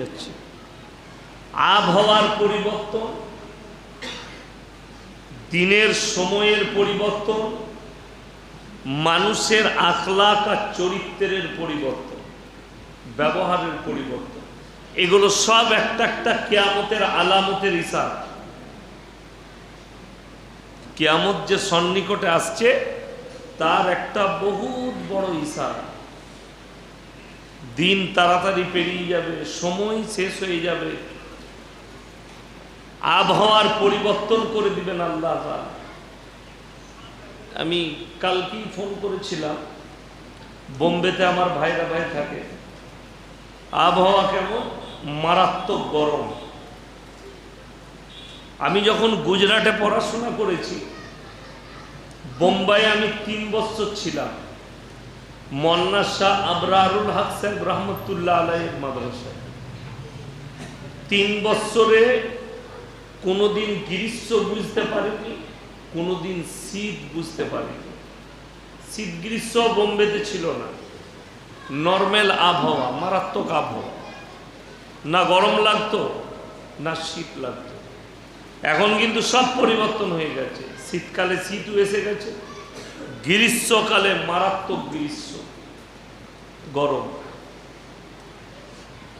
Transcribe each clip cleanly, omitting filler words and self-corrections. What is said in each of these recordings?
যাচ্ছে। আবহাওয়ার পরিবর্তন, দিনের সময়ের পরিবর্তন, মানুষের আখলাক আর চরিত্রের পরিবর্তন, ব্যবহারের পরিবর্তন, এগুলো সব একটা একটা কিয়ামতের আলামতের ইশারা। কিয়ামত যে সন্নিকটে আসছে তার একটা বহুত বড় ইশারা। দিন তাড়াতাড়ি পেরিয়ে যাবে, সময় শেষ হয়ে যাবে, আবহাওয়ার পরিবর্তন করে দিবেন আল্লাহ তাআলা। আমি কালকেই ফোন করেছিলাম, বোম্বেতে আমার ভাই থাকে, আবহাওয়া কেমন, মারাত্মক গরম। আমি যখন গুজরাটে পড়াশোনা করেছি, বোম্বাই আমি 3 বছর ছিলাম, মন্না শাহ আবরারুল হক সাহেব রহমতুল্লাহ আলাইহির মাদ্রাসায়। 3 বছরে কোনোদিন গ্রীষ্ম বুঝতে পারিনি, কোনোদিন শীত বুঝতে পারিনি। শীত গ্রীষ্ম বোম্বেতে ছিল না, নর্মাল আবহাওয়া, মারাত্মক আবহাওয়া, না গরম লাগতো না শীত লাগতো। এখন কিন্তু সব পরিবর্তন হয়ে গেছে, শীতকালে শীতও এসে গেছে, গ্রীষ্মকালে মারাত্মক গ্রীষ্ম, গরম।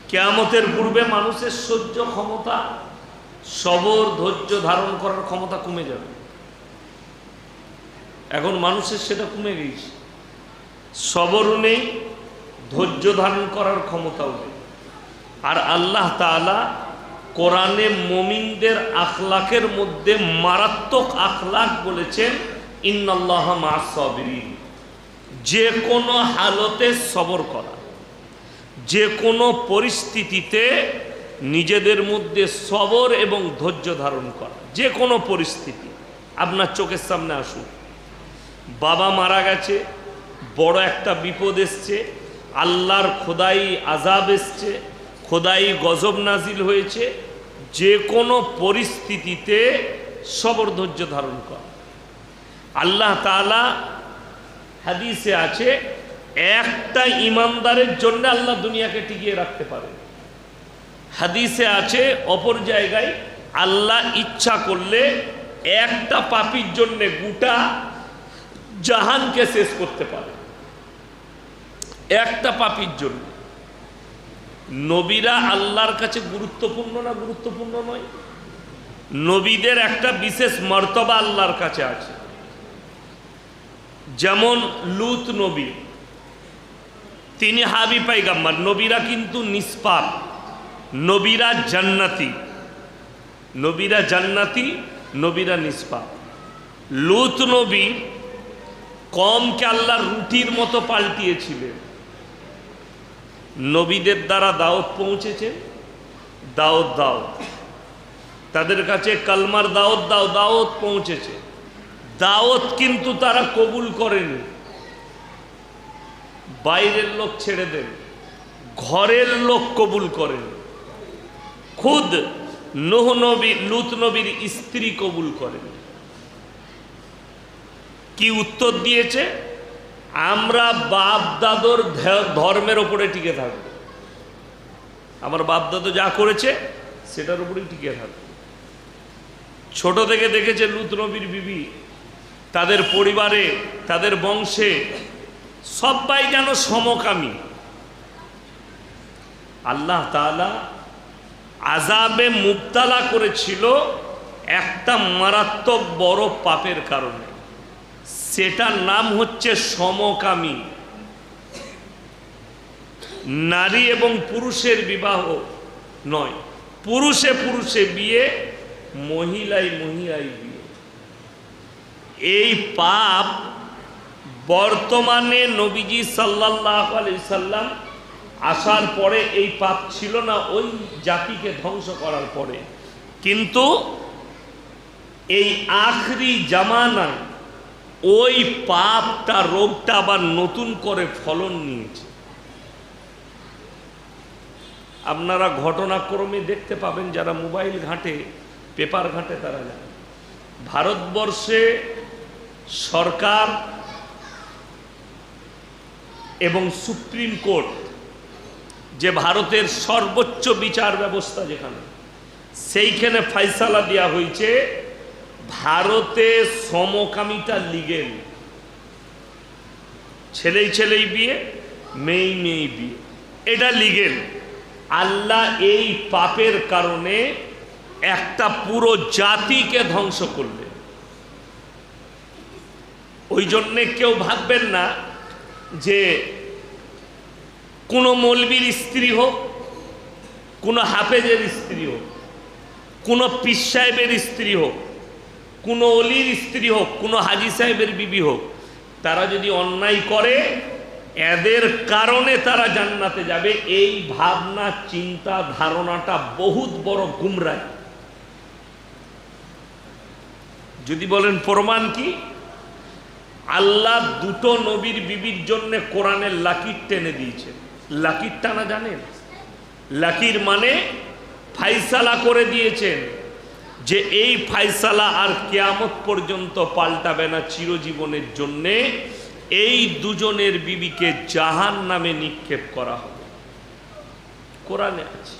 কিয়ামতের পূর্বে মানুষের সহ্য ক্ষমতা, সবর ধৈর্য ধারণ করার ক্ষমতা কমে যাবে। এখন মানুষের সেটা কমে গেছে, সবরও নেই, ধৈর্য ধারণ করার ক্ষমতাও নেই। আর আল্লাহ তাআলা কোরআনে মুমিনদের আখলাকের মধ্যে মারাত্মক আখলাক বলেছেন, ইন্নাল্লাহা মা'আস সাবিরিন, যে কোনো হালতে সবর করা, যে কোনো পরিস্থিতিতে নিজেদের মধ্যে সবর এবং ধৈর্য ধারণ করা। যে কোনো পরিস্থিতি আপনার চোখের সামনে আসুক, বাবা মারা গেছে, বড় একটা বিপদ এসছে, আল্লাহর খোদাই আযাব এসছে, খোদাই গজব নাজিল হয়েছে, যে কোনো পরিস্থিতিতে সবর ধৈর্য ধারণ করা। আল্লাহ তাআলা হাদিসে আছে, একটা ইমানদারের জন্য আল্লাহ দুনিয়াকে টিকিয়ে রাখতে পারে। হাদিসে আছে অপর জায়গায়, আল্লাহ ইচ্ছা করলে একটা পাপীর জন্য গোটা জাহানকে শেষ করতে পারে, একটা পাপীর জন্য। নবীরা আল্লাহর কাছে গুরুত্বপূর্ণ না গুরুত্বপূর্ণ নয়? নবীদের একটা বিশেষ মর্তবা আল্লাহর কাছে আছে। যেমন লূত নবী, তিনি হাবি পাইগাম্বার। নবীরা কিন্তু নিষ্পাপ, নবীরা জান্নাতি, নবীরা জান্নাতি, নবীরা নিষ্পাপ। লূত নবী কওমকে আল্লাহ রুটির মতো পাল্টিয়েছিলেন। নবীদের দ্বারা দাওয়াত পৌঁছেছে, দাওয়াত দাও, তাদের কাছে কালমার দাওয়াত দাও, দাওয়াত পৌঁছেছে, দাওয়াত কিন্তু তারা কবুল করেনি। বাইরের লোক ছেড়ে দেন, ঘরের লোক কবুল করেন। খুদ নূহ নবী, লূত নবীর স্ত্রী কবুল করেন। কি উত্তর দিয়েছে? আমরা বাপ দাদুর ধর্মের ওপরে টিকে থাকব, আমার বাপ দাদু যা করেছে সেটার উপরেই টিকে থাকব। ছোট থেকে দেখেছে লূত নবীর বিবি, তাদের পরিবারে, তাদের বংশে সবাই যেন সমকামী। আল্লাহ তাআলা আযাবে মুবতালা করেছিল একটা মারাত্মক বড় পাপের কারণে, সেটার নাম হচ্ছে সমকামী। নারী এবং পুরুষের বিবাহ নয়, পুরুষে পুরুষে বিয়ে, মহিলায় মহিলায় বিয়ে। এই পাপ বর্তমানে নবীজি সাল্লাল্লাহু আলাইহি সাল্লাম আসার পরে এই পাপ ছিল না, ওই জাতিকে ধ্বংস করার পরে। কিন্তু এই আখরি জামানায় ওই পাপটা, রোগটা আবার নতুন করে ফলন নিয়েছে। আপনারা ঘটনাক্রমে দেখতে পাবেন, যারা মোবাইল ঘাঁটে, পেপার ঘাঁটে, তারা জানে ভারতবর্ষে সরকার এবং সুপ্রিম কোর্ট যে ভারতের সর্বোচ্চ বিচার ব্যবস্থা যেখানে, সেইখানে ফয়সালা দেওয়া হয়েছে ভারতে সমকামিতা লিগেল, ছেলেই ছেলেই বিয়ে, মেয়েই মেয়েই বিয়ে, এটা লিগেল। আল্লাহ এই পাপের কারণে একটা পুরো জাতিকে ধ্বংস করলেন। ওই জন্যে কেউ ভাববেন না যে কোনো মৌলবীর স্ত্রী হোক, কোনো হাফেজের স্ত্রী হোক, কোনো পীর সাহেবের স্ত্রী হোক, কোনো অলির স্ত্রী হোক, কোনো হাজি সাহেবের বিবি হোক, তারা যদি অন্যায় করে এদের কারণে তারা জান্নাতে যাবে, এই ভাবনা চিন্তা ধারণাটা বহুত বড় গুমরাহ। যদি বলেন প্রমাণ কি, আল্লাহ দুটো নবীর বিবির জন্য কোরআনের লাকির টেনে দিয়েছে। লাকির টানা জানেন? লাকির মানে ফাইসালা করে দিয়েছেন যে এই ফাইসালা আর কিয়ামত পর্যন্ত পাল্টাবে না, চিরজীবনের জন্যে এই দুজনের বিবিকে জাহান্নামে নিক্ষেপ করা হবে। কোরআনে আছে,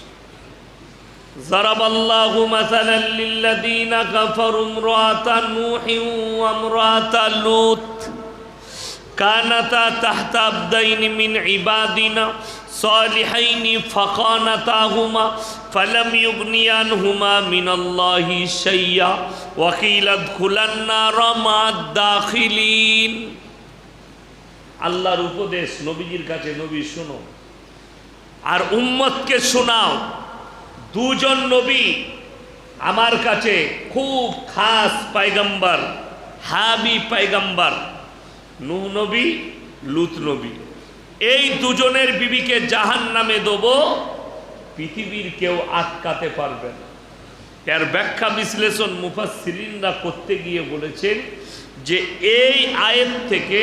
যারাবাল্লাহু মাসালাল লিল্লাযীনা কাফারু ইমরাআতা নূহিন ওয়া ইমরাআতা লূত কানাতা তাহতা আবদাইনি মিন ইবাদিনা সালিহাইনি ফাখানাতাহুমা ফালাম ইউগনিয়া আনহুমা মিনাল্লাহি শাইয়্যা ওয়া কিলা আদখুলান নারা মা'আদ দাখিলিন। আল্লাহর উপদেশ নবীজির কাছে, নবী শোনো আর উম্মতকে শোনাও। দুজন নবী আমার কাছে খুব খাস পয়গম্বর, হাবি পয়গম্বর, নূহ নবী, লূত নবী। এই দুজনের বিবিকে জাহান্নামে দেব, পৃথিবীর কেউ আটকাতে পারবে না। এর ব্যাখ্যা বিশ্লেষণ মুফাসসিরিনরা করতে গিয়ে বলেছেন যে এই আয়াত থেকে,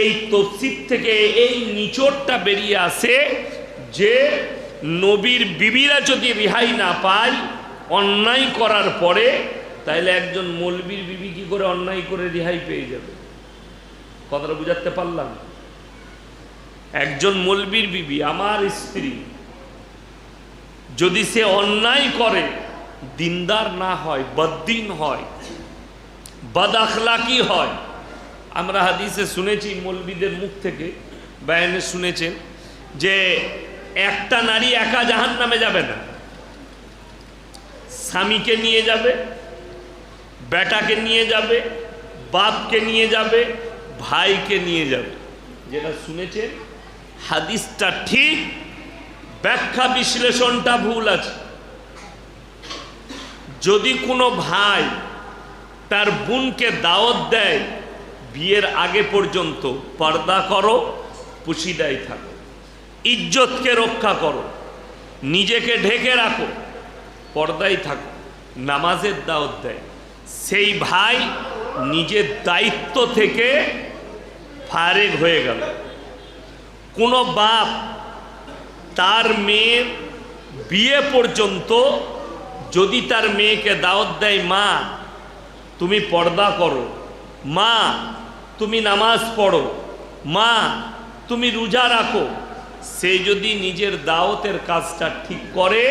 এই তাফসীর থেকে এই নিচড়টা বেরিয়ে আসে যে নবীর বিবিরা যদি রেহাই না পায় অন্যায় করার পরে, তাহলে একজন মৌলবীর বিবি কি করে অন্যায় করে রেহাই পেয়ে যাবে? কথাটা বুঝাতে পারলাম? একজন মৌলবীর বিবি, আমার স্ত্রী, যদি সে অন্যায় করে, দিনদার না হয়, বদ্দিন হয়, বদ আখলাকি হয়, আমরা হাদিসে শুনেছি, মৌলবীদের মুখ থেকে বয়ানে শুনেছেন যে একটা নারী একা জাহান্নামে যাবে না, স্বামীকে নিয়ে যাবে, বেটাকে নিয়ে যাবে, বাপকে নিয়ে যাবে, ভাইকে নিয়ে যাবে। যেটা শুনেছেন হাদিসটা ঠিক, ব্যাখ্যা বিশ্লেষণটা ভুল আছে। যদি কোনো ভাই তার বোনকে দাওয়াত দেয়, বিয়ের আগে পর্যন্ত পর্দা করো, পুশিদায় থাকো, ইজ্জতকে রক্ষা করো, নিজেকে ঢেকে রাখো, পর্দায় থাকো, নামাজের দাওয়াত দেয়, সেই ভাই নিজের দায়িত্ব থেকে ফারেগ হয়ে গেল। কোনো বাপ তার মেয়ের বিয়ে পর্যন্ত যদি তার মেয়েকে দাওয়াত দেয়, মা তুমি পর্দা করো, মা তুমি নামাজ পড়ো, মা তুমি রোজা রাখো, সে যদি নিজের দাওয়াতের কাজটা ঠিক করে,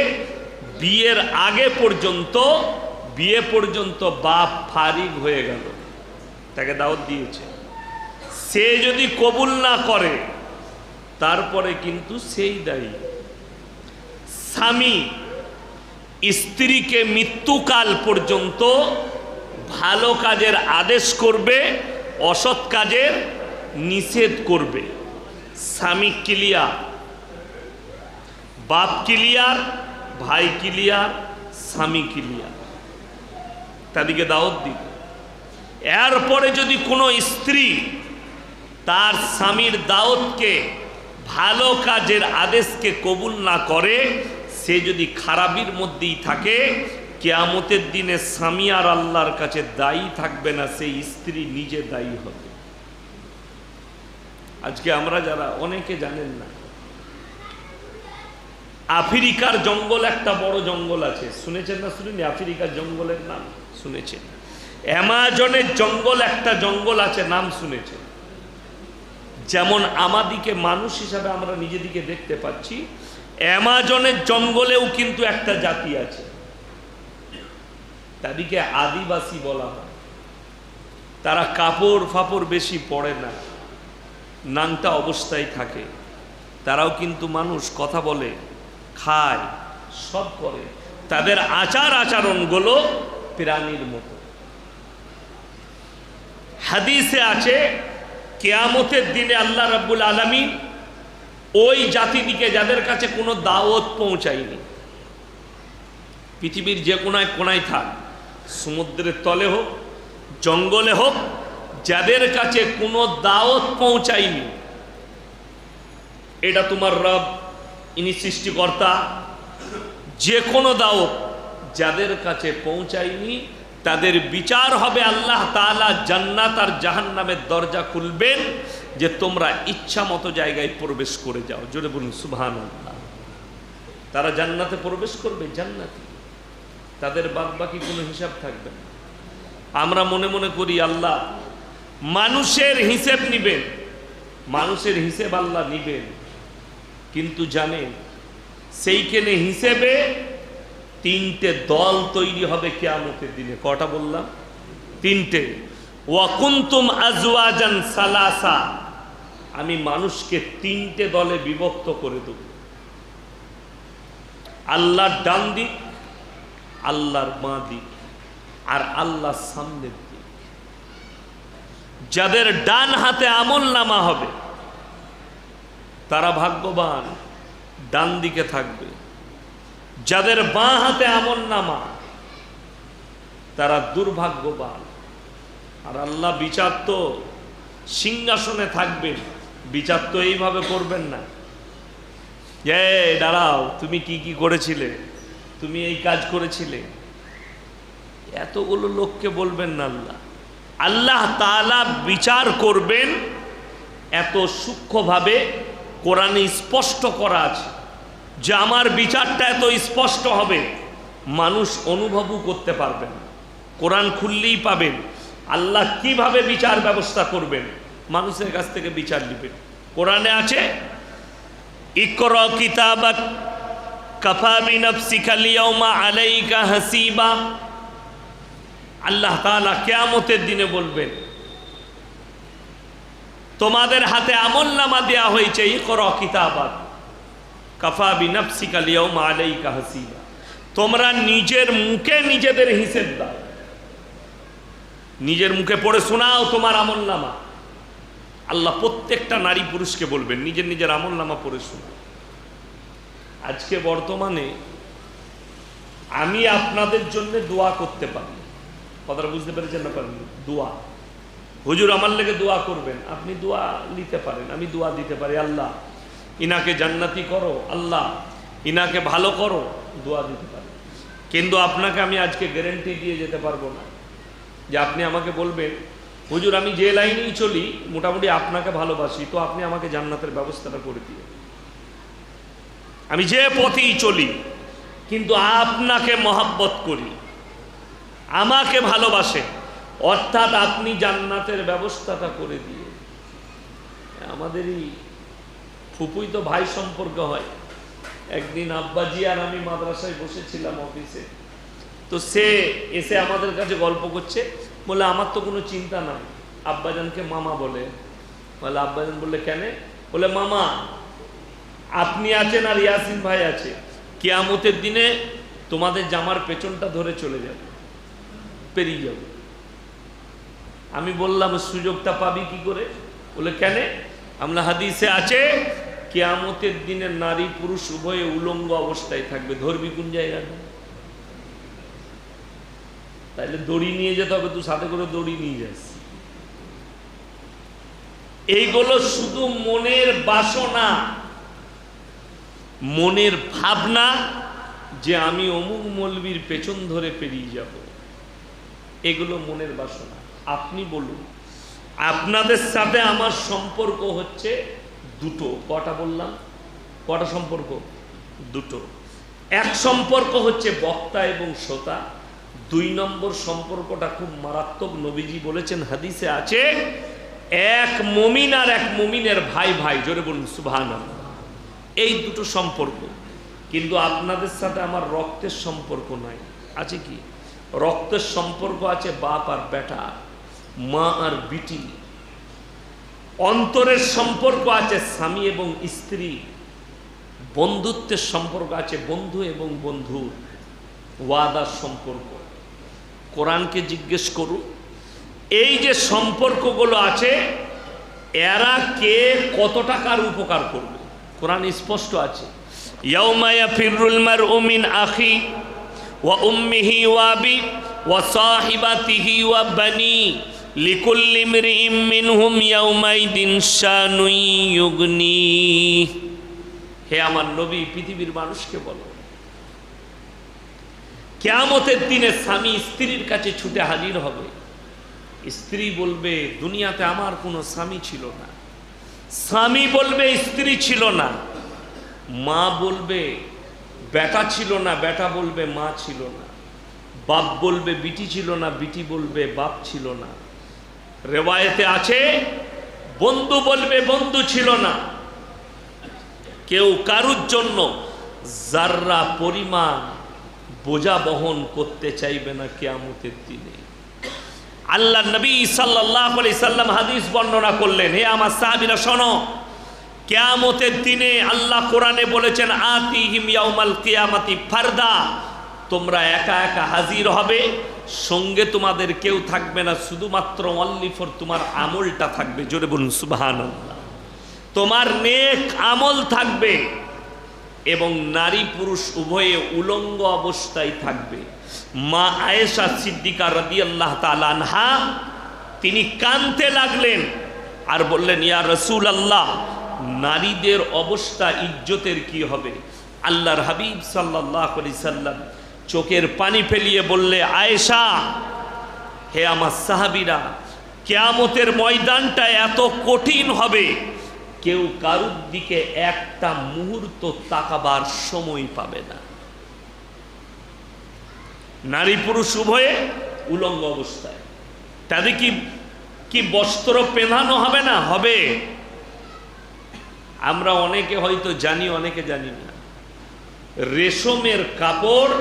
বিয়ের আগে পর্যন্ত, বিয়ে পর্যন্ত বাপ ফারিগ হয়ে গেল, তাকে দাওয়াত দিয়েছে। সে যদি কবুল না করে, তারপরে কিন্তু সেই দায়ী। স্বামী স্ত্রীকে মৃত্যুকাল পর্যন্ত ভালো কাজের আদেশ করবে, অসৎ কাজের নিষেধ করবে। স্বামী ক্লিয়ার, বাপ ক্লিয়ার, ভাই ক্লিয়ার, স্বামী ক্লিয়ার, তাদেরকে দাওয়াত দিবে। এরপরে যদি কোনো স্ত্রী তার স্বামীর দাওয়াতকে, ভালো কাজের আদেশকে কবুল না করে, সে যদি খারাপির মধ্যেই থাকে, কিয়ামতের দিনে স্বামী আর আল্লাহর কাছে দায়ী থাকবে না, সেই স্ত্রী নিজে দায়ী হবে। আজকে আমরা যারা, অনেকে জানেন না, আফ্রিকার জঙ্গল, একটা বড় জঙ্গল আছে, শুনেছেন না শুনেনি? আফ্রিকার জঙ্গলের নাম শুনেছেন? অ্যামাজনের জঙ্গল, একটা জঙ্গল আছে, নাম শুনেছেন? যেমন আমাদিকে মানুষ হিসাবে আমরা নিজেদিকে দেখতে পাচ্ছি, অ্যামাজনের জঙ্গলেও কিন্তু একটা জাতি আছে, তাদেরকে আদিবাসী বলা হয়। তারা কাপড় ফাপড় বেশি পরে না, নাংটা অবস্থায় থাকে। তারাও কিন্তু মানুষ, কথা বলে, খায়, সব করে। তাদের আচার আচরণগুলো প্রাণীর মতো। হাদিসে আছে কিয়ামতের দিনে আল্লাহ রাব্বুল আলামিন ওই জাতিদিকে যাদের কাছে কোনো দাওয়াত পৌঁছায়নি, পৃথিবীর যে কোনায় কোনায় থাক, সমুদ্রের তলে হোক, জঙ্গলে হোক, যাদের কাছে কোনো দাওয়াত পৌঁছায়নি, এটা তোমার রব, ইনি সৃষ্টিকর্তা, যে কোনো দাওয়াত যাদের কাছে পৌঁছায়নি, তাদের বিচার হবে আল্লাহ তাআলা জান্নাত আর জাহান্নামের দরজা খুলবেন যে তোমরা ইচ্ছা মতো জায়গায় প্রবেশ করে যাও। জোরে বলুন সুবহানাল্লাহ। তারা জান্নাতে প্রবেশ করবে, জান্নাতি, তাদের বাদবাকি কোনো হিসাব থাকবে না। আমরা মনে মনে করি আল্লাহ মানুষের হিসেব নিবেন, মানুষের হিসেব আল্লাহ নিবেন, কিন্তু জানেন সেইখানে হিসেবে তিনটে দল তৈরি হবে কিয়ামতের দিনে। কটা বললাম? তিনটে। ওয়া কুনতুম আজওয়াজান সালাসা, আমি মানুষকে তিনটে দলে বিভক্ত করে দেব। আল্লাহর ডান দিক, আল্লাহর বাঁ দিক, আর আল্লাহর সামনের দিক। যাদের ডান হাতে আমলনামা হবে তারা ভাগ্যবান, ডান দিকে থাকবে। যাদের বাঁ হাতে আমলনামা তারা দুর্ভাগ্যবান। আর আল্লাহ বিচার তো সিংহাসনে থাকবেন, বিচার তো এইভাবে করবেন না, দাঁড়াও, তুমি কি কি করেছিলে, তুমি এই কাজ করেছিলে, এতগুলো লোককে বলবেন না। আল্লাহ আল্লাহ তাআলা বিচার করবেন এত সূক্ষ্মভাবে কোরআনে স্পষ্ট করা আছে যে আমার বিচারটা এত স্পষ্ট হবে মানুষ অনুভবও করতে পারবেন। কোরআন খুললেই পাবেন আল্লাহ কিভাবে বিচার ব্যবস্থা করবেন, মানুষের কাছ থেকে বিচার নেবেন। কোরআনে আছে ইকরা কিতাবাক কাফা বিনাফসিকাল ইয়াউমা আলাইকা হাসিবা। আল্লাহ তাআলা কিয়ামতের দিনে বলবেন তোমাদের হাতে আমলনামা দেয়া হয়েছে, ইকরা কিতাবাক কাফা বিনাফসিকাল ইয়াউমা আলাইকা হাসিবা। তোমরা নিজের মুখে নিজেদের হিসেব দাও, নিজের মুখে পড়ে শোনাও তোমার আমলনামা। আল্লাহ প্রত্যেকটা নারী পুরুষকে বলবেন নিজের নিজের আমলনামা পড়ে শোনাও। আজকে বর্তমানে আমি আপনাদের জন্য দোয়া করতে পারি, কথাটা বুঝতে পেরেছেন না? পারেন? দোয়া, হুজুর আমার লেগে দোয়া করবেন, আপনি দোয়া নিতে পারেন, আমি দোয়া দিতে পারি, আল্লাহ ইনাকে জান্নাতি করো, আল্লাহ ইনাকে ভালো করো, দোয়া দিতে পারি। কিন্তু আপনাকে আমি আজকে গ্যারান্টি দিয়ে যেতে পারবো না যে আপনি আমাকে বলবেন হুজুর আমি যে লাইনেই চলি মোটামুটি আপনাকে ভালোবাসি, তো আপনি আমাকে জান্নাতের ব্যবস্থাটা করে দিয়ে। আমি যে পথেই চলি কিন্তু আপনাকে মহাব্বত করি, আমাকে ভালোবাসে, অর্থাৎ আপনি জান্নাতের ব্যবস্থাটা করে দিয়ে। আমাদেরই ফুপুই তো ভাই সম্পর্ক হয়। একদিন আব্বাজি আর আমি মাদ্রাসায় বসেছিলাম অফিসে, তো সে এসে আমাদের কাছে গল্প করছে, বলে আমার তো কোনো চিন্তা নাই, আব্বাজানকে মামা বলে। বলে আব্বাজান বললে কেন? বলে মামা আপনি আছেন আর ইয়াসিন ভাই আছে, কিয়ামতের দিনে তোমাদের জামার পেছনটা ধরে চলে যাবে, পেরিয়ে যাবে। আমি বললাম সুযোগটা পাবি কি করে? বলে কেন? আমরা হাদিসে আছে কিয়ামতের দিনে নারী পুরুষ উভয়ে উলঙ্গ অবস্থায় থাকবে, ধরবি কোন জায়গাটা? তাইলে দড়ি নিয়ে যেতে হবে, তুই সাথে করে দড়ি নিয়ে যাস। এইগুলো শুধু মনের বাসনা, মনের ভাবনা যে আমি অমুক মৌলবীর পেছন ধরে পেরিয়ে যাব, এগুলো মনের বাসনা। আপনি বলুন আপনাদের সাথে আমার সম্পর্ক হচ্ছে দুটো। কটা বললাম? কটা সম্পর্ক? দুটো। এক সম্পর্ক হচ্ছে বক্তা এবং শ্রোতা, দুই নম্বর সম্পর্কটা খুব মারাত্মক। নবীজি বলেছেন হাদিসে আছে এক মুমিন আর এক মুমিনের ভাই ভাই। জোরে বলুন সুবহানাল্লাহ। এই দুটো সম্পর্ক কিন্তু আপনাদের সাথে আমার রক্তের সম্পর্ক নাই। আছে কি? রক্তের সম্পর্ক আছে বাপ আর বেটা, মা আর বিটি। অন্তরের সম্পর্ক আছে স্বামী এবং স্ত্রী। বন্ধুত্বের সম্পর্ক আছে বন্ধু এবং বন্ধু। ওয়াদার সম্পর্ক। কোরআনকে জিজ্ঞেস করুন, এই যে সম্পর্কগুলো আছে এরা কে কত টাকার উপকার করবে? কোরআন স্পষ্ট আছে, ইয়াউমা ইয়াফিরুল মারউ মিন আখি ওয়া উম্মিহি ওয়া আবি ওয়া সাহিবাতিহি ওয়া বানি লিকুল্লি ইমরিইম মিনহুম ইয়াউমাইদিন শানুন ইউগনি। হে আমার নবী, পৃথিবীর মানুষকে বলো, কিয়ামতের দিনে স্বামী স্ত্রীর কাছে ছুটে হাজির হবে। স্ত্রী বলবে দুনিয়াতে আমার কোনো স্বামী ছিল না, স্বামী বলবে স্ত্রী ছিল না, মা বলবে বেটা ছিল না, বেটা বলবে মা ছিল না, বাপ বলবে বিটি ছিল না, বিটি বলবে বাপ ছিল না। রেওয়ায়েতে আছে বন্ধু বলবে বন্ধু ছিল না। কেউ কারুর জন্য যাররা পরিমাণ বোঝা বহন করতে চাইবে না কিয়ামতের দিনে। আল্লাহ নবী সাল্লাল্লাহু আলাইহি সাল্লাম হাদিস বর্ণনা করলেন, হে আমার সাহাবীরা শোনো, কিয়ামতের দিনে আল্লাহ কোরআনে বলেছেন আতিহিম ইয়াউমাল কিয়ামাতি ফারদা, তোমরা একা একা হাজির হবে, সঙ্গে তোমাদের কেউ থাকবে না, শুধুমাত্র অনলি ফর তোমার আমলটা থাকবে। জোরে বলুন সুবহানাল্লাহ। তোমার নেক আমল থাকবে এবং নারী পুরুষ উভয়ে উলঙ্গ অবস্থায় থাকবে। মা আয়েশা সিদ্দিকা রাদিয়াল্লাহু তাআলা আনহা তিনি কাঁদতে লাগলেন আর বললেন, ইয়া রাসূলুল্লাহ, নারীদের অবস্থা ইজ্জতের কি হবে? আল্লাহর হাবিব সাল্লাল্লাহু আলাইহি সাল্লাম চোখের পানি ফেলিয়ে বললে, আয়েশা, হে আমার সাহাবীরা, কিয়ামতের ময়দানটা এত কঠিন হবে কেউ কারুর দিকে একটা মুহূর্ত তাকাবার সময় পাবে না। নারী পুরুষ উভয়ে উলঙ্গ অবস্থায়। তাদের কি বস্ত্র পেনানো হবে না? হবে। আমরা অনেকে হয়তো জানি, অনেকে জানি না, রেশমের কাপড়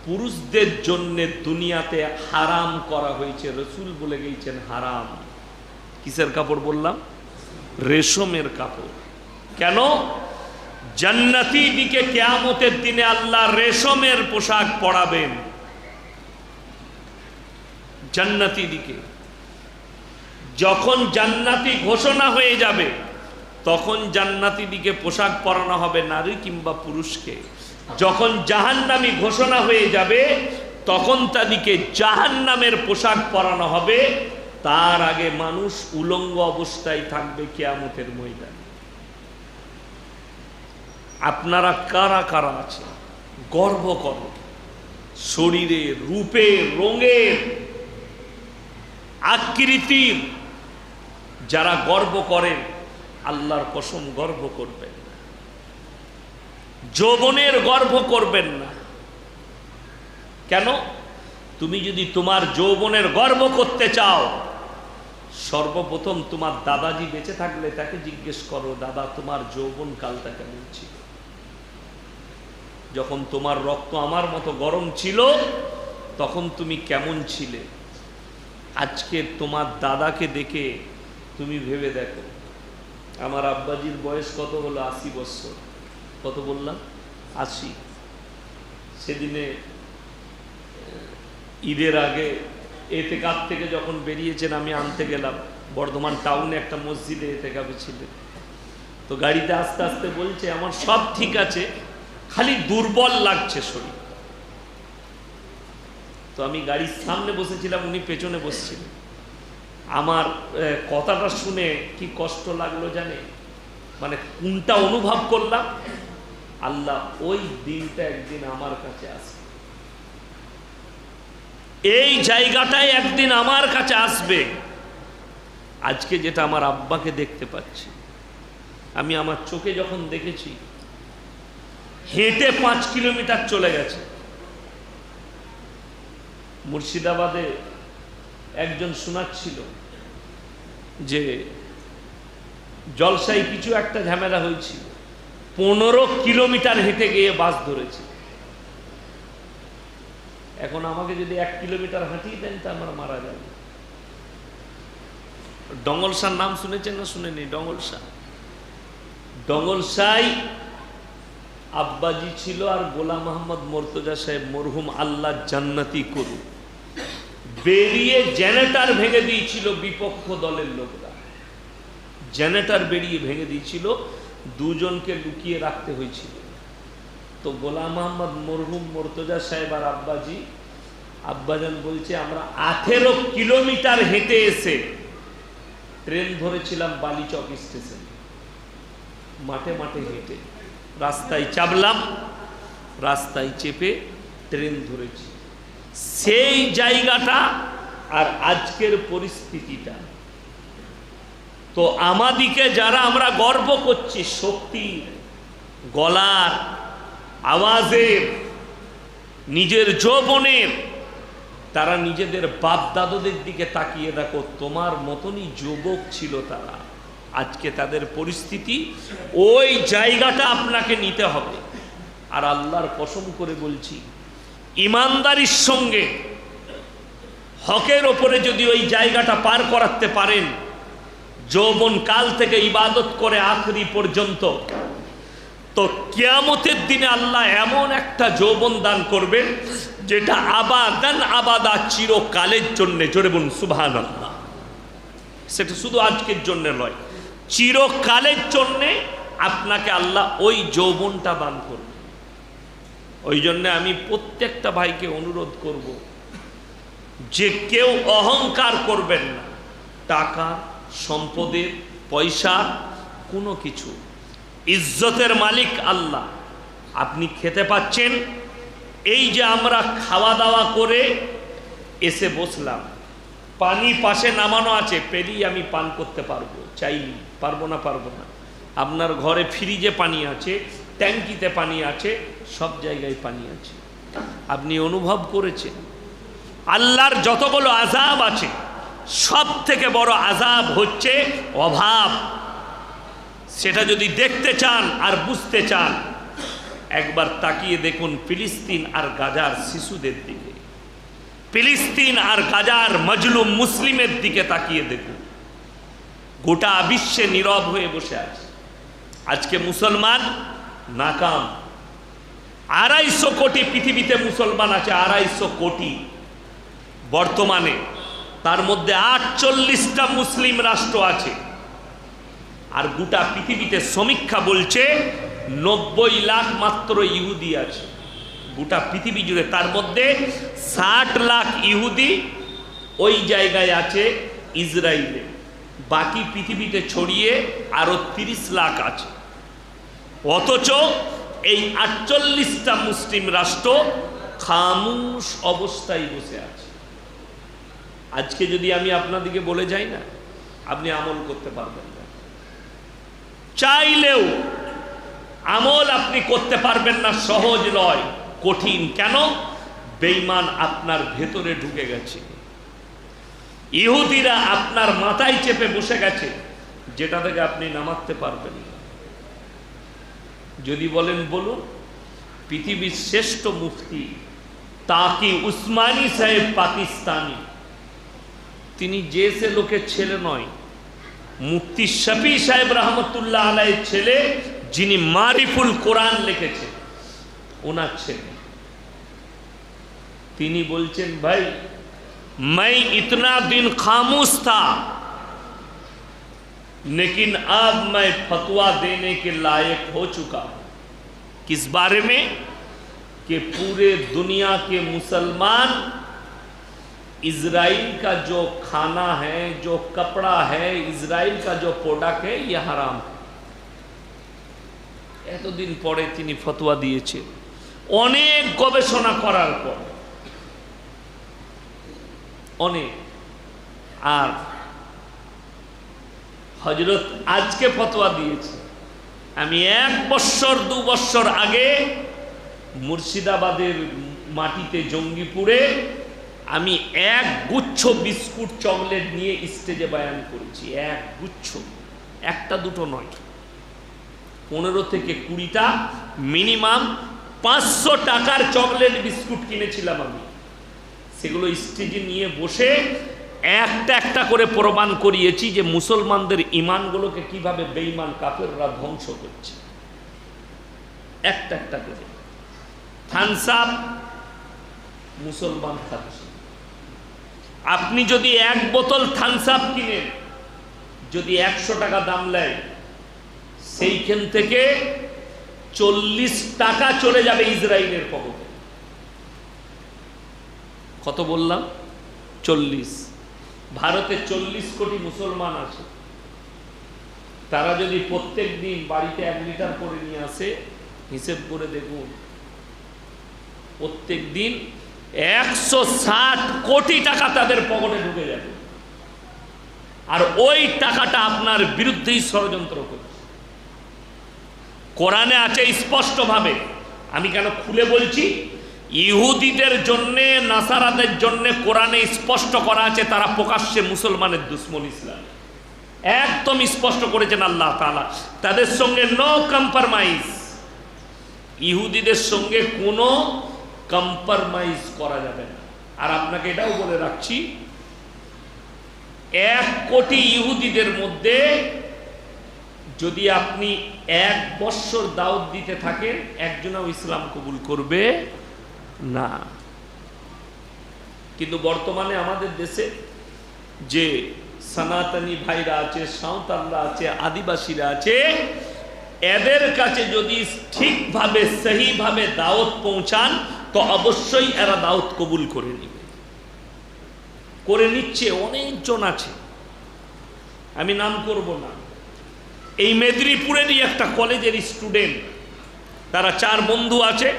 পুরুষদের জন্য দুনিয়াতে হারাম করা হয়েছে। রাসূল বলে গিয়েছেন হারাম। কিসের কাপড় বললাম? রেশমের কাপড়। কেন? জান্নাতি দিকে কিয়ামতের দিনে আল্লাহ রেশমের পোশাক পরাবেন। জান্নাতি দিকে যখন জান্নাতি ঘোষণা হয়ে যাবে তখন জান্নাতি দিকে পোশাক পরানো হবে নারী কিংবা পুরুষকে। যখন জাহান্নামী ঘোষণা হয়ে যাবে তখন তাদেরকে জাহান্নামের পোশাক পরানো হবে। তার আগে মানুষ উলঙ্গ অবস্থায় থাকবে কিয়ামতের ময়দানে। আপনারা কারা কারা আছে গর্ব করো শরীরে, রূপে, রঙের, আকৃতির? যারা গর্ব করেন আল্লাহর কসম গর্ব করবেন না, যৌবনের গর্ব করবেন না। কেন? তুমি যদি তোমার যৌবনের গর্ব করতে চাও, সর্বপ্রথম তোমার দাদাজি বেঁচে থাকলে তাকে জিজ্ঞেস করো, দাদা তোমার যৌবন কালটা কেমন ছিল? যখন তোমার রক্ত আমার মতো গরম ছিল তখন তুমি কেমন ছিলে? আজকে তোমার দাদাকে দেখে তুমি ভেবে দেখো। আমার আব্বাজির বয়স কত হলো? 80 বছর। কত বললাম? 80। সেদিনে ঈদের আগে এতেকাফ থেকে যখন বেরিয়েছেন আমি আনতে গেলাম, বর্ধমান টাউনে একটা মসজিদে এতেকাফে ছিলেন। তো গাড়িতে আস্তে আস্তে বলছে আমার সব ঠিক আছে, খালি দুর্বল লাগছে শরীর। তো আমি গাড়ির সামনে বসেছিলাম, উনি পেছনে বসছিলেন। আমার কথাটা শুনে কি কষ্ট লাগলো জানে? মানে কোনটা অনুভব করলাম? আল্লাহ ওই দিনটা একদিন আমার কাছে আসবে, এই জায়গাটায় একদিন আমার কাছে আসবে। আজকে যেটা আমার আব্বাকে দেখতে পাচ্ছি, আমি আমার চোখে যখন দেখেছি, হেঁটে 5 কিলোমিটার চলে গেছে। মুর্শিদাবাদে একজন শোনাচ্ছিল যে জলসায় কিছু একটা ঝামেলা হয়েছিল, 15 কিলোমিটার হেঁটে গিয়ে বাস ধরেছি। এখন আমাকে যদি 1 কিলোমিটার হাঁটিয়ে দেন তা আমরা মারা যাব। ডঙ্গলসার নাম শুনেছেন না শুনেনি? ডঙ্গলসাই আব্বাজি ছিল আর গোলাম মোহাম্মদ মর্তজা সাহেব মরহুম, আল্লাহ জান্নাতি করুন, বেরিয়ে জেনারেটর ভেঙে দিয়েছিল বিপক্ষ দলের লোকরা। জেনারেটর বেরিয়ে ভেঙে দিয়েছিল, দুজনকে লুকিয়ে রাখতে হয়েছিল। তো গোলাম মোহাম্মদ মরহুম মর্তজা সাহেব আর আব্বাজান বলছে আমরা 18 কিলোমিটার হেঁটে এসে ট্রেন ধরেছিলাম বালিচক স্টেশন, মাঠে মাঠে হেঁটে রাস্তায় চাপলাম, রাস্তায় চেপে ট্রেন ধরেছি। সেই জায়গাটা আর আজকের পরিস্থিতিটা, তো আমাদিকে যারা আমরা গর্ব করছি শক্তি, গলার আওয়াজের, নিজের যৌবনের, তারা নিজেদের বাপ দাদুদের দিকে তাকিয়ে দেখো, তোমার মতনই যুবক ছিল তারা। আজকে তাদের পরিস্থিতি, ওই জায়গাটা আপনাকে নিতে হবে। আর আল্লাহর কসম করে বলছি, ইমানদারির সঙ্গে হকের ওপরে যদি ওই জায়গাটা পার করাতে পারেন, যৌবন কাল থেকে ইবাদত করে আখরি পর্যন্ত, তো কিয়ামতের দিনে আল্লাহ এমন একটা যৌবন দান করবেন যেটা আবাদান আবাদা, চিরকালের জন্য। জোরে বলুন সুবহানাল্লাহ। সেটা শুধু আজকের জন্য নয়, চিরকালের জন্যে আপনাকে আল্লাহ ওই যৌবনটা দান করবে। ওই জন্যে আমি প্রত্যেকটা ভাইকে অনুরোধ করব যে কেউ অহংকার করবেন না, টাকা সম্পদের পয়সা কোনো কিছু। ইজ্জতের মালিক আল্লাহ। আপনি খেতে পাচ্ছেন, এই যে আমরা খাওয়া দাওয়া করে এসে বসলাম, পানি পাশে নামানো আছে, পেলেই আমি পান করতে পারবো, চাইনি পারবো না। আপনার ঘরে ফ্রিজে পানি আছে, ট্যাঙ্কিতে পানি আছে, সব জায়গায় পানি আছে, আপনি অনুভব করেছেন। আল্লাহর যতগুলো আযাব আছে, সব থেকে বড় আযাব হচ্ছে অভাব। সেটা যদি দেখতে চান আর বুঝতে চান, একবার তাকিয়ে দেখুন ফিলিস্তিন আর গাজার শিশুদের দিকে, ফিলিস্তিন আর গাজার মজলুম মুসলিমের দিকে তাকিয়ে দেখুন। গোটা বিশ্বে নীরব হয়ে বসে আছে। আজকে মুসলমান নাকাম। 250 কোটি পৃথিবীতে মুসলমান আছে, 250 কোটি বর্তমানে। তার মধ্যে 48টা মুসলিম রাষ্ট্র আছে। আর গোটা পৃথিবীতে সমীক্ষা বলছে 90 লাখ মাত্র ইহুদি আছে গোটা পৃথিবী জুড়ে। তার মধ্যে 60 লাখ ইহুদি ওই জায়গায় আছে ইসরায়েলে, বাকি পৃথিবীতে ছড়িয়ে আরো 30 লাখ আছে। অথচ এই 48টা মুসলিম রাষ্ট্র খামোশ অবস্থায় বসে আছে। আজকে যদি আমি আপনাদেরকে বলে যাই না, আপনি আমল করতে পারবেন না, চাইলেও আমল আপনি করতে পারবেন না। সহজ নয়, কঠিন। কেন? বেঈমান আপনার ভেতরে ঢুকে গেছে, ইহুদিরা আপনার মাথায় চেপে বসে গেছে, যেটা থেকে আপনি নামাতে পারবেন না। যদি বলেন বলুন, পৃথিবীর শ্রেষ্ঠ মুফতি তাকি উসমানী সাহেব পাকিস্তানি, তিনি যে সে লোকের ছেলে নয়, মুফতি শফি সাহেব রহমতুল্লাহ আলাইহির ছেলে, যিনি মারিফুল কোরআন লিখেছেন, ওনার ছেলে। তিনি বলছেন, ভাই मैं इतना दिन खामोश था, लेकिन अब मैं फतवा देने के लायक हो चुका हूं। किस बारे में? कि पूरे दुनिया के मुसलमान इजराइल का जो खाना है, जो कपड़ा है, इजराइल का जो प्रोडक्ट है, यह हराम है। এতদিন পরে তিনি ফতোয়া দিয়েছে, অনেক গবেষণা করার পর, অনেক। আর হযরত আজকে ফতোয়া দিয়েছে। আমি 1 বছর 2 বছর আগে মুর্শিদাবাদের মাটিতে, জঙ্গিপুরে, আমি 1 গুচ্ছ বিস্কুট চকলেট নিয়ে স্টেজে বয়ান করেছি। 1 গুচ্ছ, একটা দুটো নয়, 15 থেকে 20টা মিনিমাম 500 টাকার চকলেট বিস্কুট কিনেছিলাম আমি। সেগুলো স্টেজে নিয়ে বসে একটা একটা করে প্রমাণ করিয়েছি যে মুসলমানদের ইমানগুলোকে কিভাবে বেঈমান কাফেররা ধ্বংস করছে। একটা একটা করে থামস আপ মুসলমান খাচ্ছে। আপনি যদি 1 বোতল থামস আপ কিনেন, যদি 100 টাকা দাম নেয়, সেইখান থেকে 40 টাকা চলে যাবে ইসরায়েলের পকেটে। কত বললাম? 40। ভারতে 40 কোটি মুসলমান আছে। তারা যদি প্রত্যেক দিন বাড়িতে 1 লিটার করে নিয়ে আসে, হিসেব করে দেখুন, প্রত্যেক দিন 160 কোটি টাকা তাদের পকেটে ঢুকে যাবে। আর ওই টাকাটা আপনার বিরুদ্ধেই ষড়যন্ত্র করছে। কোরআনে আছে স্পষ্টভাবে, আমি কেন খুলে বলছি, ইহুদিদের জন্য, নাসারাদের জন্য কোরআনে স্পষ্ট করা আছে তারা প্রকাশ্যে মুসলমানের দুশ্মন। ইসলাম একদম স্পষ্ট করেছেন আল্লাহ তাআলা, তাদের সঙ্গে নো কম্প্রোমাইজ। ইহুদিদের সঙ্গে কোনো কম্প্রোমাইজ করা যাবে না। আর আপনাকে এটাও বলে রাখছি, 1 কোটি ইহুদিদের মধ্যে যদি আপনি 1 বৎসর দাওয়াত দিতে থাকেন, একজনও ইসলাম কবুল করবে না। কিন্তু বর্তমানে আমাদের দেশে যে সনাতনী ভাইরা আছে, সাঁওতালরা আছে, আদিবাসীরা আছে, এদের কাছে যদি ঠিকভাবে সহিভাবে দাওয়াত পৌঁছান তো অবশ্যই এরা দাওয়াত কবুল করে নেবে, করে নিচ্ছে। অনেকজন আছে, আমি নাম করব না। এই মেদিনীপুরেরই একটা কলেজের স্টুডেন্ট, তারা 4 বন্ধু আছে,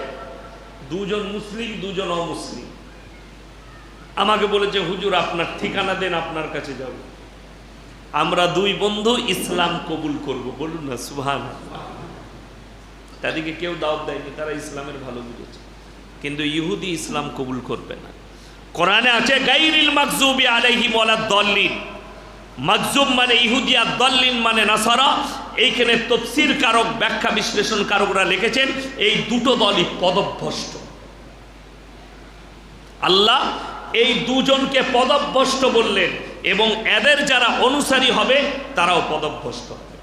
2 জন মুসলিম, 2 জন অমুসলিম। আমাকে বলেছে, হুজুর আপনার ঠিকানা দেন, আপনার কাছে যাব। আমরা 2 বন্ধু ইসলাম কবুল করব। বলুন না সুবহানাল্লাহ। তাদেরকে কেউ দাওয়াত দেয়নি, তারা ইসলামের ভালো বুঝেছে, কিন্তু ইহুদি ইসলাম কবুল করবে না। কোরআনে আছে গায়রিল মাগযুবি আলাইহিম ওয়ালাদ দাল্লিন। মাগযুব মানে ইহুদি, আর দাল্লিন মানে নাসারা। এইখানে তাফসীর কারক, ব্যাখ্যা বিশ্লেষণ কারকরা লিখেছেন এই 2টো দলই পদভ্রষ্ট। আল্লাহ এই 2 জনকে পদভ্রষ্ট বললেন, এবং এদের যারা অনুসারী হবে তারাও পদভ্রষ্ট হবে,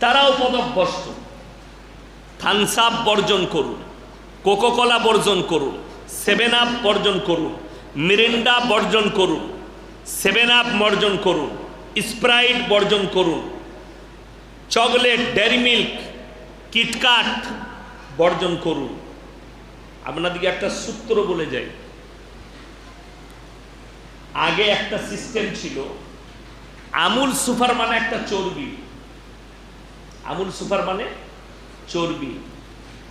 তারাও পদভ্রষ্ট। থামস আপ বর্জন করুন, কোকাকোলা বর্জন করুন, 7 আপ বর্জন করুন, মিরিন্ডা বর্জন করুন, 7 আপ বর্জন করুন, স্প্রাইট বর্জন করুন, চকলেট, ডেয়ারি মিল্ক, কিটকাট বর্জন করুন। আপনাদেরকে একটা সূত্র বলে যাই। আগে একটা সিস্টেম ছিল, আমুল সুপার মানে একটা চর্বি, আমুল সুপার মানে চর্বি।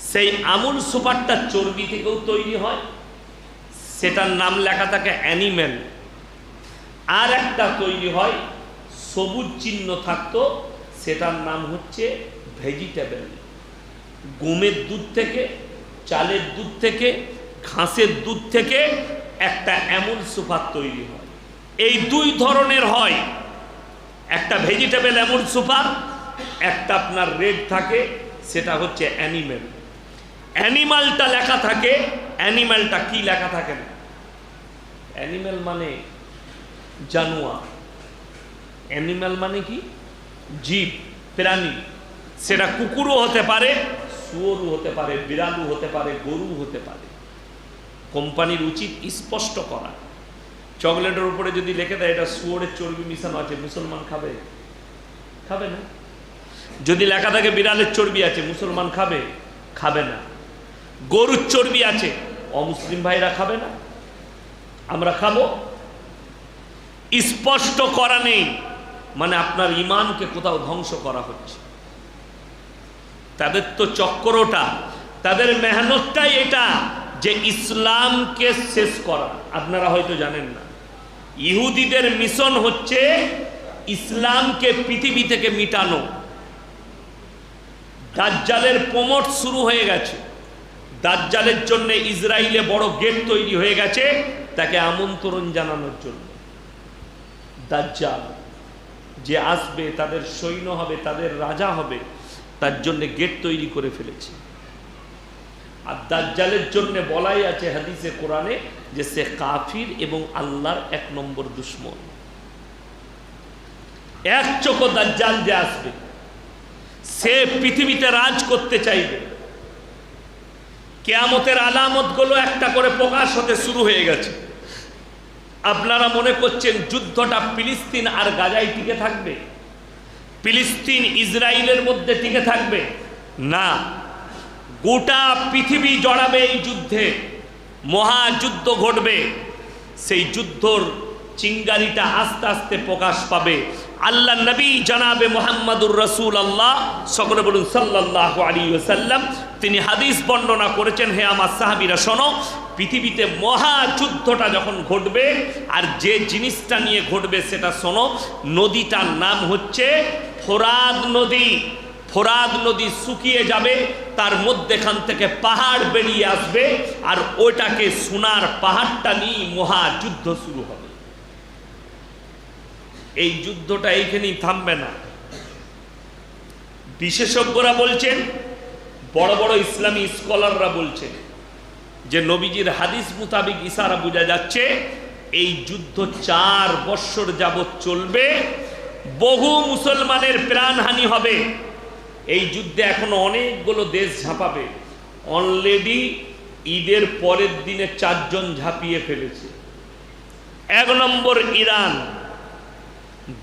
সেই আমুল সুপারটা চর্বি থেকেও তৈরি হয়, সেটার নাম লেখা থাকে অ্যানিম্যাল। আর একটা তৈরি হয়, সবুজ চিহ্ন থাকতো, সেটার নাম হচ্ছে ভেজিটেবল। গমের দুধ থেকে, চালের দুধ থেকে, ঘাসের দুধ থেকে একটা আমুল সুপার তৈরি হয়। এই 2 ধরনের হয়, একটা ভেজিটেবল আমুল সুপার, একটা আপনার রেড থাকে, সেটা হচ্ছে অ্যানিম্যাল। অ্যানিমালটা লেখা থাকে, অ্যানিম্যালটা কি লেখা থাকে না। অ্যানিম্যাল মানে জানোয়ার, অ্যানিম্যাল মানে কি জীব, প্রাণী। সেটা কুকুরও হতে পারে, শুয়োরও হতে পারে, বিড়ালও হতে পারে, গরু হতে পারে। কোম্পানির উচিত স্পষ্ট করা। চকলেটের উপরে যদি লিখে দেয় এটা শুয়োরের চর্বি মিশানো আছে, মুসলমান খাবে? খাবে না। যদি লেখা থাকে বিড়ালের চর্বি আছে, মুসলমান খাবে? খাবে না। গরুর চর্বি আছে, অমুসলিম ভাইরা খাবে না? আমরা খাবো? স্পষ্ট করা নেই, মানে আপনার ইমানকে কোথাও ধ্বংস করা হচ্ছে। তাদের তো চক্করটা, তাদের মেহনতটাই এটা যে ইসলামকে শেষ করা। আপনারা হয়তো জানেন না, ইহুদিদের মিশন হচ্ছে ইসলামকে পৃথিবী থেকে মিটানো। দাজ্জালের প্রমোট শুরু হয়ে গেছে, দাজ্জালের জন্য ইসরায়েলে বড় গেট তৈরি হয়ে গেছে, তাকে আমন্ত্রণ জানানোর জন্য। দাজ্জাল যে আসবে, তাদের সৈন্য হবে, তাদের রাজা হবে, তার জন্য গেট তৈরি করে ফেলেছে। আর দাজ্জালের জন্য বলাই আছে হাদিসে কোরআনে যে সে কাফির এবং আল্লাহর 1 নম্বর দুশমন। এক চোখ দাজ্জাল যে আসবে, সে পৃথিবীতে রাজ করতে চাইবে। কিয়ামতের আলামতগুলো একটা করে প্রকাশ হতে শুরু হয়ে গেছে। আপনারা মনে করছেন যুদ্ধটা ফিলিস্তিন আর গাজায় টিকে থাকবে? ফিলিস্তিন ইসরায়েলের মধ্যে টিকে থাকবে না, গোটা পৃথিবী জড়াবে এই যুদ্ধে, মহাযুদ্ধ ঘটবে। সেই যুদ্ধর চিঙ্গারিটা আস্তে আস্তে প্রকাশ পাবে। আল্লাহ নবী জনাবে মুহাম্মদুর রাসূলুল্লাহ, সকলে বলুন সাল্লাল্লাহু আলাইহি ওয়াসাল্লাম, তিনি হাদিস বর্ণনা করেছেন, হে আমার সাহাবীরা শোনো, পৃথিবীতে মহাযুদ্ধটা যখন ঘটবে, আর যে জিনিসটা নিয়ে ঘটবে সেটা শোনো। নদীটার নাম হচ্ছে ফোরাত নদী। ফোরাত নদী শুকিয়ে যাবে, তার মধ্যেখান থেকে পাহাড় বেরিয়ে আসবে, আর ওটাকে সোনার পাহাড়টা নিয়ে মহাযুদ্ধ শুরু হবে। এই যুদ্ধটা এইখানেই থামবে না। বিশেষজ্ঞরা বলছেন, বড় বড় ইসলামী স্কলাররা বলছেন যে নবীজির হাদিস মোতাবিক ইশারা বোঝা যাচ্ছে এই যুদ্ধ 4 বছর যাবৎ চলবে, বহু মুসলমানের প্রাণহানি হবে। এই যুদ্ধে এখনো অনেকগুলো দেশ ঝাঁপাবে। অলরেডি ঈদের পরের দিনে 4 জন ঝাঁপিয়ে ফেলেছে। 1 নম্বর ইরান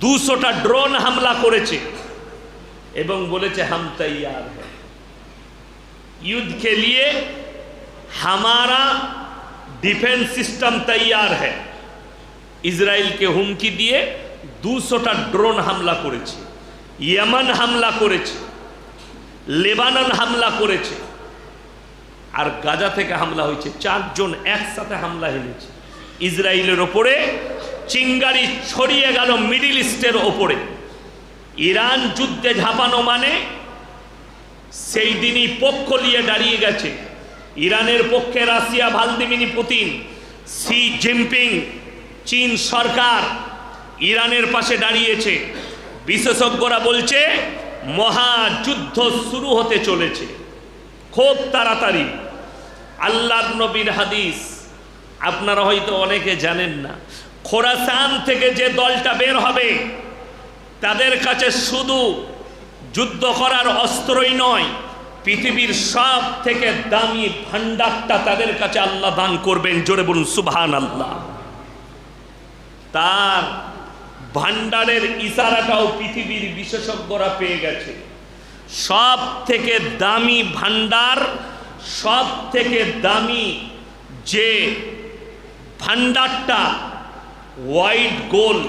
200টা ড্রোন হামলা করেছে এবং বলেছে হাম তৈয়ার হ্যায়, युद्ध के लिए हमारा डिफेंस सिस्टम तैयार है। ইসরায়েলকে হুমকি দিয়ে 200টা ড্রোন হামলা করেছে, ইয়েমেন হামলা করেছে, লেবানন হামলা করেছে, আর গাজা থেকে হামলা হয়েছে। 4 জন একসাথে হামলা হেলেছে ইসরায়েলের ওপরে। চিঙ্গারি ছড়িয়ে গেল মিডল ইস্টের ওপরে। ইরান যুদ্ধে ঝাঁপানো মানে সেই দিনই পক্ষ নিয়ে দাঁড়িয়ে গেছে। ইরানের পক্ষে Russia, Vladimir Putin, Xi Jinping, চীন সরকার ইরানের পাশে দাঁড়িয়েছে। বিশেষজ্ঞরা বলছে মহাযুদ্ধ শুরু হতে চলেছে খুব তাড়াতাড়ি। আল্লাহর নবীর হাদিস আপনারা হয়তো অনেকে জানেন না। খোরাসান থেকে যে দলটা বের হবে, তাদের কাছে শুধু যুদ্ধ করার অস্ত্রই নয়, পৃথিবীর সব থেকে দামি ভান্ডারটা তাদের কাছে আল্লাহ দান করবেন। জোরে বলুন সুবহানাল্লাহ। তার ভান্ডারের ইশারাটাও পৃথিবীর বিশেষজ্ঞরা পেয়ে গেছে। সব থেকে দামি ভান্ডার, সব থেকে দামি যে ভান্ডারটা হোয়াইট গোল্ড,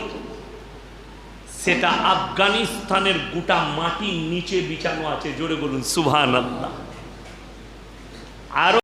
সেটা আফগানিস্তানের গোটা মাটির নিচে বিছানো আছে। জোরে বলুন সুবহানাল্লাহ। আরো